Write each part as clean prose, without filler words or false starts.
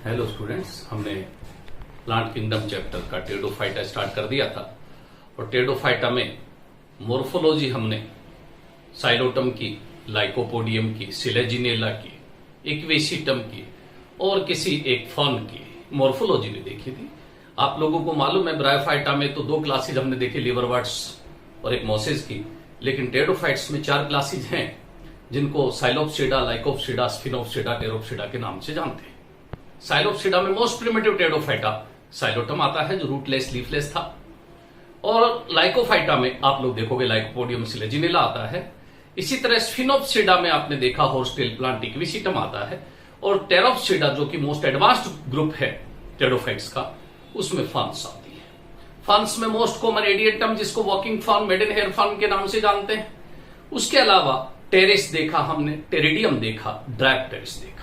Hello students, हमने plant kingdom chapter का pteridophyta start कर दिया था और टेरिडोफाइटा में मोर्फोलॉजी हमने साइलोटम की, लाइकोपोडियम की, सिलेजिनेला की, इक्वेसिटम की और किसी एक फर्न की मोर्फोलॉजी भी देखी थी। आप लोगों को मालूम है ब्रायोफाइटा में तो 2 क्लासेज हमने देखी, लिवरवर्ट्स और एक मोसेस की, लेकिन टेरिडोफाइट्स में 4 क्लासेज हैं जिनको साइलोप्सिडा, लाइकोप्सिडा, स्फिनोप्सिडा, टेरोप्सिडा के नाम से जानते हैं। साइलोप्सिडा में मोस्ट प्रिमिटिव टेरिडोफाइटा साइलोटम आता है जो रूटलेस लीफलेस था, और लाइकोफाइटा में आप लोग देखोगे लाइकोपोडियम सिलेजिनेला आता है। इसी तरह स्फिनोप्सिडा में आपने देखा हॉर्सटेल प्लांट इक्विसिटम आता है, और टेरोप्सिडा जो कि मोस्ट एडवांस्ड ग्रुप है टेरिडोफाइट्स का, उसमें फर्न्स आती है। फर्न्स में मोस्ट कॉमन एडिएटम जिसको walking fern, maidenhair fern के नाम से जानते हैं। उसके अलावा टेरेस देखा हमने, टेरिडियम देखा, ड्रैग टेरेस देखा।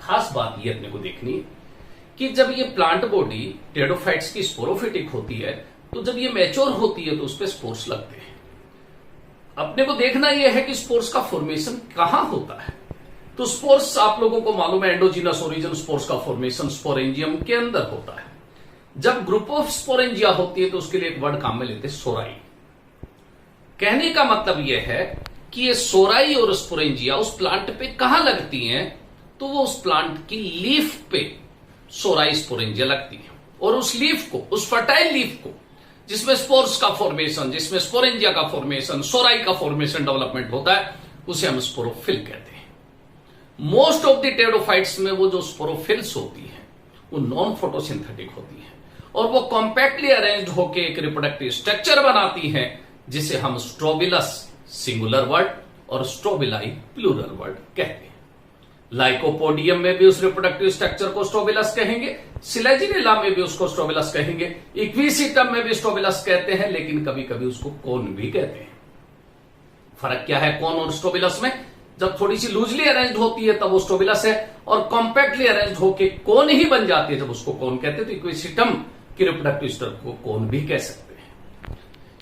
खास बात ये अपने को देखनी है कि जब ये प्लांट बॉडी टेरिडोफाइट्स की स्पोरोफिटिक होती है तो जब ये मैच्योर होती है तो उस पर स्पोर्स लगते हैं। अपने को देखना यह है कि स्पोर्स का फॉर्मेशन कहां होता है। तो स्पोर्स आप लोगों को मालूम है एंडोजीनस ओरिजिन स्पोर्स का फॉर्मेशन स्पोरेंजियम के अंदर होता है। जब ग्रुप ऑफ स्पोरेंजिया होती है तो उसके लिए एक वर्ड काम में लेते हैं, सोराई। कहने का मतलब यह है कि ये सोराई और स्पोरेंजिया उस प्लांट पे कहां लगती हैं, तो वो उस प्लांट की लीफ पे सोराई स्पोरेंजिया लगती है, और उस लीफ को, उस फर्टाइल लीफ को जिसमें स्पोर्स का फॉर्मेशन, जिसमें स्पोरेंजिया का फॉर्मेशन, सोराई का फॉर्मेशन डेवलपमेंट होता है, उसे हम स्पोरोफिल कहते हैं। मोस्ट ऑफ द टेरिडोफाइट्स में वो जो स्पोरोफिल्स होती है वो नॉन फोटोसिंथेटिक होती है, और वो कॉम्पैक्टली अरेंज्ड होकर एक रिप्रोडक्टिव स्ट्रक्चर बनाती है जिसे हम स्ट्रोबिलस सिंगुलर वर्ड और स्ट्रोबिलाई प्लूरल वर्ड कहते हैं। लाइकोपोडियम में भी उस रिप्रोडक्टिव स्ट्रक्चर को स्ट्रोबिलस कहेंगे, सिलेजिनेला में भी उसको स्ट्रोबिलस कहेंगे, इक्विसिटम में भी स्ट्रोबिलस कहते हैं, लेकिन कभी कभी उसको कोन भी कहते हैं। फर्क क्या है कोन और स्ट्रोबिलस में? जब थोड़ी सी लूजली अरेंज्ड होती है तब वो स्ट्रोबिलस है, और कॉम्पैक्टली अरेंज्ड होकर कोन ही बन जाती है जब उसको कोन कहते हैं। तो इक्विसिटम की रिप्रोडक्टिव स्ट्रक्चर को कोन भी कह सकते हैं।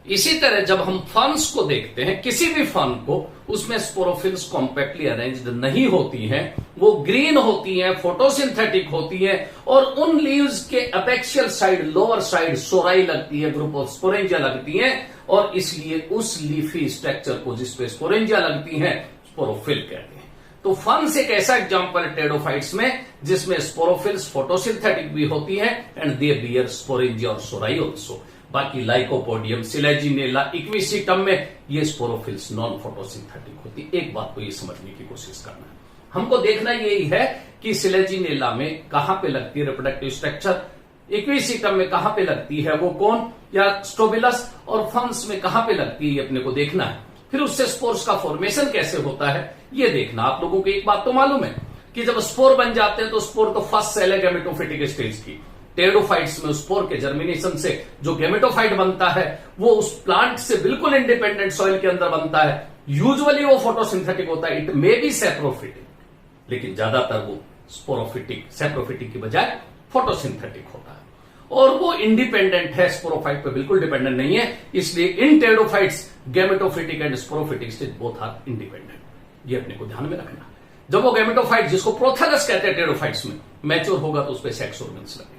इसी तरह जब हम फर्न्स को देखते हैं, किसी भी फर्न को, उसमें स्पोरोफिल्स कॉम्पैक्टली अरेंज्ड नहीं होती हैं, वो ग्रीन होती हैं, फोटोसिंथेटिक होती हैं, और उन लीव्स के अपेक्सियल साइड, लोअर साइड सोराई लगती है, ग्रुप ऑफ स्पोरेंजिया लगती हैं, और इसलिए उस लीफी स्ट्रक्चर को जिसपे स्पोरेंजिया लगती हैं स्पोरोफिल कहते हैं। तो फर्न्स एक ऐसा एग्जांपल है टेरिडोफाइट्स में जिसमें स्पोरोफिल्स फोटोसिंथेटिक भी होती हैं एंड दे बियर स्पोरेंजिया और सोराई ऑल्सो। बाकी लाइकोपोडियम, सिलेजिनेला, इक्विसिटम में ये स्पोरोफिल्स नॉन फोटोसिंथेटिक होती। एक बात को ये समझने की कोशिश करना है, हमको देखना यही है कि सिलेजिनेला में कहां पे लगती है रिप्रोडक्टिव स्ट्रक्चर, इक्विसिटम में कहां पे लगती है वो कोन या स्ट्रोबिलस, और फर्न्स में कहां पे लगती है ये अपने को देखना है। फिर उससे स्पोर्स का फॉर्मेशन कैसे होता है ये देखना। आप लोगों को एक बात तो मालूम है कि जब स्पोर बन जाते हैं तो स्पोर तो फर्स्ट सेल है गैमेटोफिटिक स्टेज की। टेरिडोफाइट्स में स्पोर के जर्मिनेशन से जो गैमेटोफाइट बनता है वो उस प्लांट से बिल्कुल इंडिपेंडेंट सॉइल के अंदर बनता है। यूजुअली वो फोटोसिंथेटिक होता है, इट मे बी सैप्रोफिटिक, लेकिन ज्यादातर वो स्पोरोफिटिक, सैप्रोफिटिक की बजाय फोटोसिंथेटिक होता है, और वो इंडिपेंडेंट है, स्पोरोफाइट पे बिल्कुल डिपेंडेंट नहीं है। इसलिए इन pteridophytes gametophytic and sporophytic stage both are independent. ये अपने को ध्यान में रखना। जब वो गैमेटोफाइट, जिसको प्रोथेलस कहते हैं टेरिडोफाइट्स में, मैच्योर होगा तो उस पर सेक्स ऑर्गन्स लगेंगे।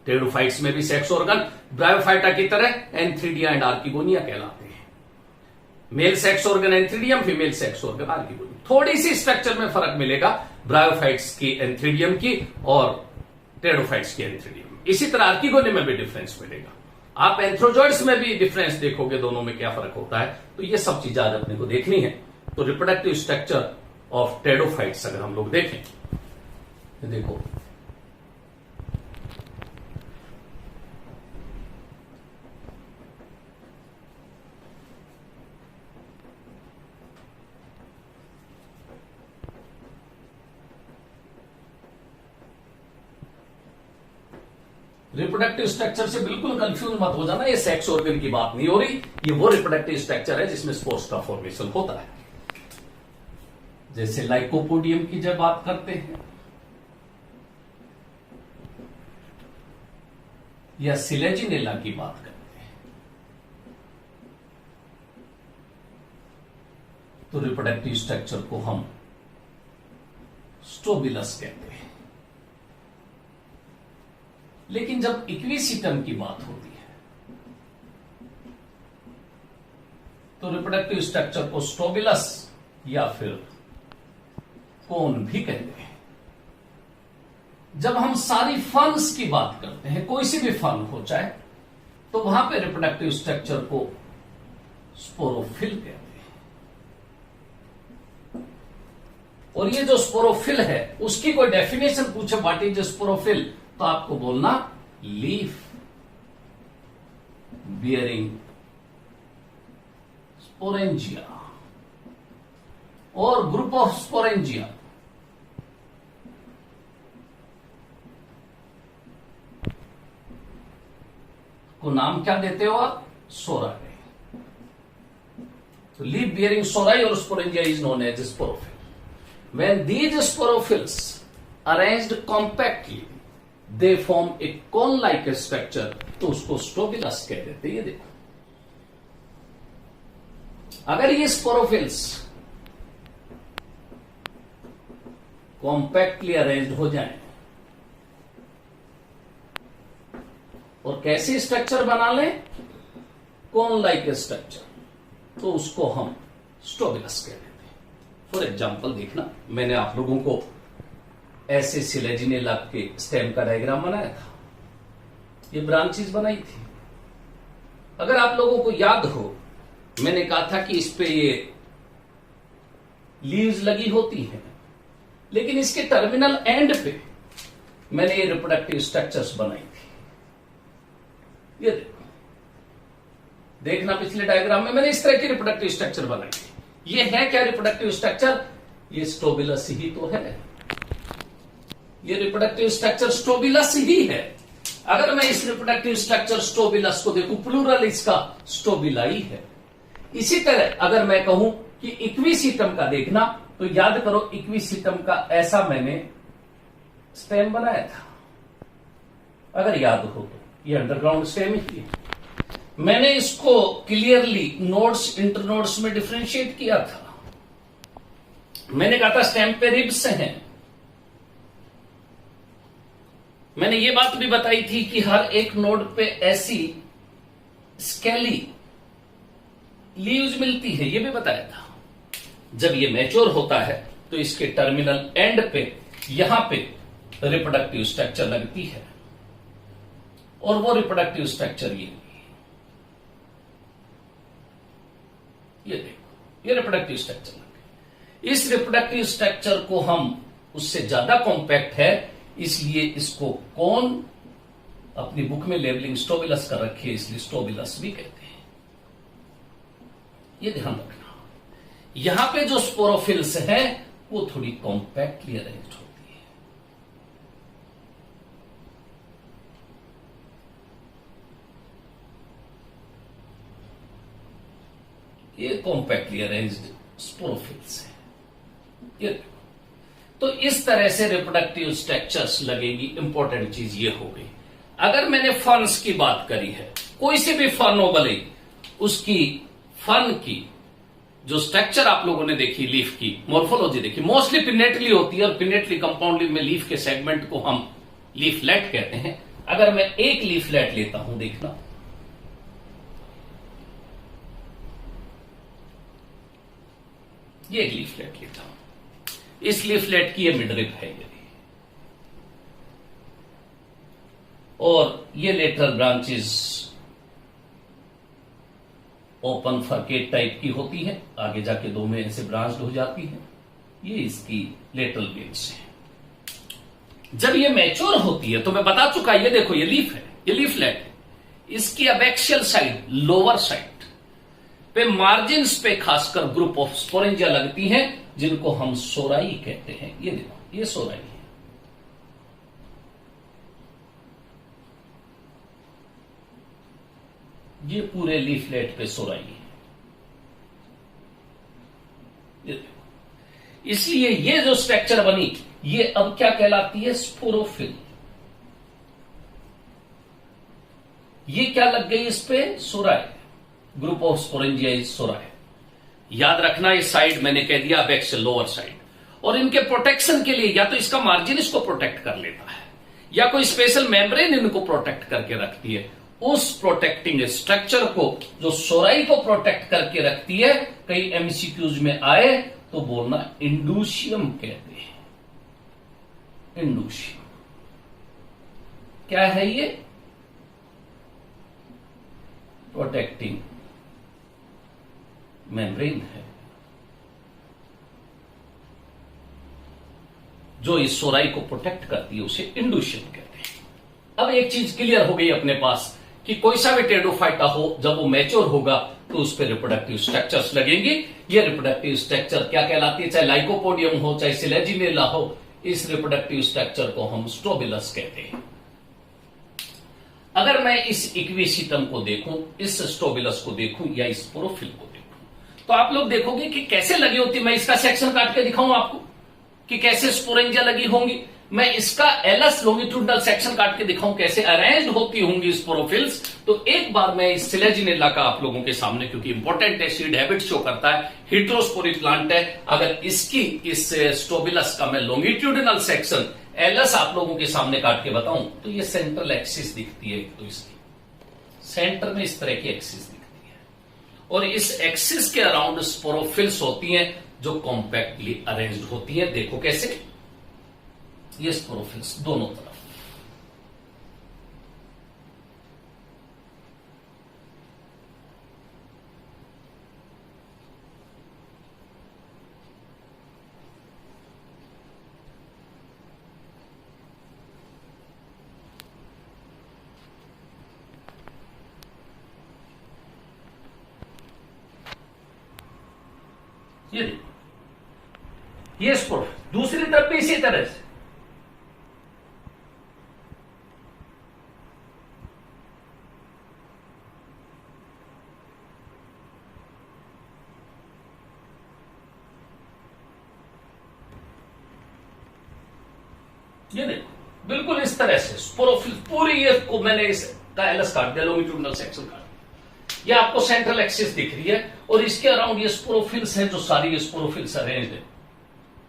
टेरिडोफाइट्स में भी सेक्स ऑर्गन ब्रायोफाइटा की तरह एंथ्रीडिया एंड आर्किगोनिया कहलाते हैं। Male sex organ antheridium, female sex organ archegonia. थोड़ी सी स्ट्रक्चर में फर्क मिलेगा ब्रायोफाइट्स की एंथ्रीडियम की और टेरिडोफाइट्स की एंथ्रीडियम। इसी तरह आर्किगोनिया में भी डिफरेंस मिलेगा। आप एंथ्रोजॉइड्स में भी डिफरेंस देखोगे, दोनों में क्या फर्क होता है। तो ये सब चीजें आज अपने को देखनी है। तो रिप्रोडक्टिव स्ट्रक्चर ऑफ टेरिडोफाइट्स अगर हम लोग देखें तो देखो, रिप्रोडक्टिव स्ट्रक्चर से बिल्कुल कंफ्यूज मत हो जाना, ये सेक्स ऑर्गन की बात नहीं हो रही, ये वो रिप्रोडक्टिव स्ट्रक्चर है जिसमें स्पोर्स का फॉर्मेशन होता है। जैसे लाइकोपोडियम की जब बात करते हैं या सिलेजिनेला की बात करते हैं तो रिप्रोडक्टिव स्ट्रक्चर को हम स्टोबिलस कहते हैं। लेकिन जब इक्विसिटम की बात होती है तो रिप्रोडक्टिव स्ट्रक्चर को स्टोबिलस या फिर कोन भी कहते हैं। जब हम सारी फर्न्स की बात करते हैं, कोई सी भी फर्न हो चाहे, तो वहां पे रिप्रोडक्टिव स्ट्रक्चर को स्पोरोफिल कहते हैं। और ये जो स्पोरोफिल है उसकी कोई डेफिनेशन पूछे व्हाट इज स्पोरोफिल, तो आपको बोलना लीफ बियरिंग स्पोरेंजिया और ग्रुप ऑफ स्पोरेंजिया। को नाम क्या देते हो आप? सोराई। तो लीफ बियरिंग सोराई और sporangia is known as sporophyll. When these sporophylls arranged compactly, they form a cone-like structure, तो उसको स्टोबिलस कह देते हैं। ये देखो, अगर ये स्पोरोफिल्स कॉम्पैक्टली अरेंज्ड हो जाएं और कैसे स्ट्रक्चर बना लें, कोन लाइक स्ट्रक्चर, तो उसको हम स्टोबिलस कहते हैं। फॉर एग्जाम्पल देखना, मैंने आप लोगों को ऐसे सिलेजिनेला के स्टेम का डायग्राम बनाया था, ये ब्रांचेस बनाई थी। अगर आप लोगों को याद हो, मैंने कहा था कि इस पे ये लीव्स लगी होती हैं, लेकिन इसके टर्मिनल एंड पे मैंने ये रिप्रोडक्टिव स्ट्रक्चर्स बनाई थी। ये देखना, पिछले डायग्राम में मैंने इस तरह की रिप्रोडक्टिव स्ट्रक्चर बनाई थी। ये है क्या रिप्रोडक्टिव स्ट्रक्चर? ये स्टोबिलस ही तो है। ये रिप्रोडक्टिव स्ट्रक्चर स्टोबिलस ही है। अगर मैं इस रिप्रोडक्टिव स्ट्रक्चर स्टोबिलस को देखूं, प्लूरल इसका स्टोबिलाई है। इसी तरह अगर मैं कहूं कि इक्विसिटम का देखना, तो याद करो इक्विसिटम का ऐसा मैंने स्टेम बनाया था, अगर याद हो तो। ये अंडरग्राउंड स्टेम ही है। मैंने इसको क्लियरली नोड्स इंटरनोड्स में डिफरेंशिएट किया था। मैंने कहा था स्टेम पे रिब्स हैं। मैंने ये बात भी बताई थी कि हर एक नोड पे ऐसी स्केली लीव्स मिलती है, ये भी बताया था। जब ये मैच्योर होता है तो इसके टर्मिनल एंड पे यहां पे रिप्रोडक्टिव स्ट्रक्चर लगती है, और वो रिप्रोडक्टिव स्ट्रक्चर ये देखो, ये रिप्रोडक्टिव स्ट्रक्चर। इस रिप्रोडक्टिव स्ट्रक्चर को हम, उससे ज्यादा कॉम्पैक्ट है, इसलिए इसको कौन अपनी बुक में लेबलिंग स्टोबिलस कर रखी है, इसलिए स्टोबिलस भी कहते हैं। ये ध्यान रखना। यहां पे जो स्पोरोफिल्स है वो थोड़ी कॉम्पैक्टली अरेंज होती है। ये कॉम्पैक्टली अरेंज्ड स्पोरोफिल्स है। ये तो इस तरह से रिप्रोडक्टिव स्ट्रक्चर्स लगेगी। इंपॉर्टेंट चीज ये हो गई। अगर मैंने फर्न्स की बात करी है, कोई से भी फर्न हो भले, उसकी फर्न की जो स्ट्रक्चर आप लोगों ने देखी, लीफ की मॉर्फोलॉजी देखी, मोस्टली पिनेटली होती है, और पिनेटली कंपाउंड लीफ में लीफ के सेगमेंट को हम लीफलेट कहते हैं। अगर मैं एक लीफलेट लेता हूं, देखना, ये एक लीफलेट लेता हूं, इस लीफलेट की ये मिडरिप है ये, और ये lateral branches open forget type की होती है, आगे जाके दो में ऐसे ब्रांच हो जाती है। ये इसकी लेटरल वेन्स है। जब ये मैच्योर होती है तो मैं बता चुका, ये देखो, ये लीफ है, ये लीफलेट है। इसकी एबैक्सियल साइड, लोअर साइड पे मार्जिन्स पे खासकर ग्रुप ऑफ स्पोरेंजिया लगती हैं, जिनको हम सोराई कहते हैं। ये देखो, ये सोराई है। ये पूरे लीफलेट पे सोराई है। ये देखो, इसलिए ये जो स्ट्रक्चर बनी, ये अब क्या कहलाती है? स्पोरोफिल। ये क्या लग गई इस पे? सोराई। Group of sporangia is सोराई। याद रखना, इस साइड मैंने कह दिया अबैक्सियल लोअर साइड, और इनके प्रोटेक्शन के लिए या तो इसका मार्जिन इसको प्रोटेक्ट कर लेता है या कोई स्पेशल मेम्ब्रेन इनको प्रोटेक्ट करके रखती है। उस प्रोटेक्टिंग स्ट्रक्चर को, जो सोराई को प्रोटेक्ट करके रखती है, कई एमसीक्यूज में आए तो बोलना इंडूशियम कहते हैं। इंडूशियम क्या है? ये प्रोटेक्टिंग मेम्ब्रेन है जो इस सोराई को प्रोटेक्ट करती है, उसे इंडूशियम कहते हैं। अब एक चीज क्लियर हो गई अपने पास कि कोई सा भी टेरिडोफाइटा हो, जब वो मैच्योर होगा तो उस पर रिप्रोडक्टिव स्ट्रक्चर्स लगेंगे। ये रिप्रोडक्टिव स्ट्रक्चर क्या कहलाती है? चाहे लाइकोपोडियम हो, चाहे सिलेजिनेला हो, इस रिप्रोडक्टिव स्ट्रक्चर को हम स्ट्रोबिलस कहते हैं। अगर मैं इस इक्वेसिटम को देखूं, इस स्ट्रोबिलस को देखूं या इस स्पोरोफिल को देखूं, तो आप लोग देखोगे कि कैसे लगी होती है। मैं इसका सेक्शन काट के दिखाऊं आपको कि कैसे स्पोरेंजिया लगी होंगी। मैं इसका एलएस लॉन्गिट्यूडनल सेक्शन काट के दिखाऊं कैसे अरेंज होती होंगी स्पोरोफिल्स। तो एक बार मैं इस सिलेजिनेला का आप लोगों के सामने, क्योंकि इंपॉर्टेंट है, सीड हैबिट शो करता है, हेटेरोस्पोरी प्लांट है, अगर इसकी इस स्ट्रोबिलस का मैं लॉन्गिट्यूडनल सेक्शन एलएस आप लोगों के सामने काट के बताऊं तो ये सेंट्रल एक्सिस दिखती है। तो इसकी सेंटर में इस तरह की एक्सिस दिखती है और इस एक्सिस के अराउंड स्पोरोफिल्स होती हैं जो कॉम्पैक्टली अरेंज्ड होती है। देखो कैसे, ये स्पोरोफिल्स दोनों तरफ। ये देखो, ये स्पोरोफिल दूसरी तरफ भी इसी तरह से। ये देखो बिल्कुल इस तरह से स्पोरोफिल पूरी, ये को मैंने इसका एलएस काट दिया, लॉन्गिट्यूडनल सेक्शन काट। ये आपको सेंट्रल एक्सिस दिख रही है और इसके अराउंड ये स्पोरोफिल्स हैं जो सारी ये स्पोरोफिल्स अरेंज्ड है।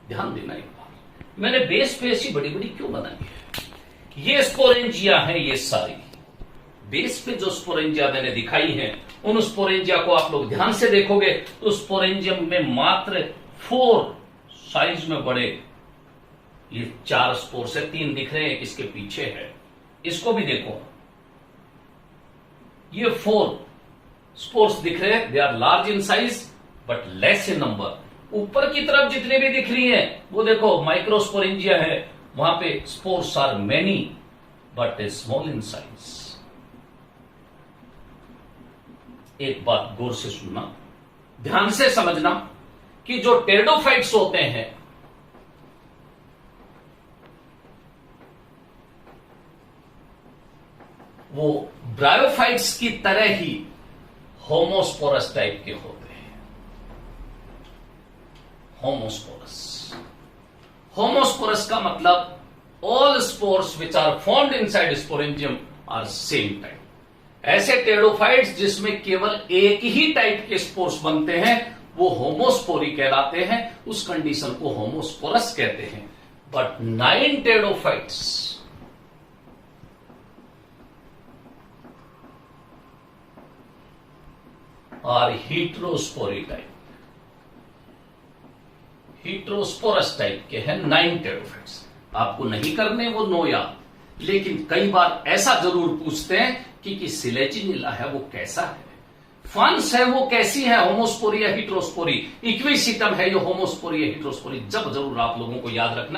ध्यान देना एक बार, मैंने बेस पे ऐसी बड़ी बड़ी क्यों बनाई है? ये स्पोरेंजिया है, ये सारी बेस पे जो स्पोरेंजिया मैंने दिखाई है, उन स्पोरेंजिया को आप लोग ध्यान से देखोगे तो स्पोरेंजियम में मात्र 4 साइज में बड़े ये 4 स्पोर्स है, 3 दिख रहे हैं, इसके पीछे है, इसको भी देखो, ये 4 स्पोर्स दिख रहे हैं। They are large in size but less in number. ऊपर की तरफ जितने भी दिख रही हैं वो देखो माइक्रोस्पोरेंजिया है, वहां पे spores are many but small in size. एक बात गौर से सुनना, ध्यान से समझना कि जो टेरिडोफाइट्स होते हैं वो ब्रायोफाइट्स की तरह ही होमोस्पोरस टाइप के होते हैं। होमोस्पोरस का मतलब all spores which are formed inside sporangium are same type. ऐसे टेरिडोफाइट्स जिसमें केवल एक ही टाइप के स्पोर्स बनते हैं वो होमोस्पोरी कहलाते हैं, उस कंडीशन को होमोस्पोरस कहते हैं। बट 9 टेरिडोफाइट्स और हीट्रोस्पोरी टाइप, हीट्रोस्पोरस टाइप के हैं 9 टेरिडोफाइट्स। आपको नहीं करने वो 9 याद, लेकिन कई बार ऐसा जरूर पूछते हैं कि सिलेजिनेला है वो कैसा है, फंस है वो कैसी है, होमोस्पोरी या हीट्रोस्पोरी, इक्विसिटम है ये होमोस्पोरी या हीट्रोस्पोरी, जब जरूर आप लोगों को याद रखना।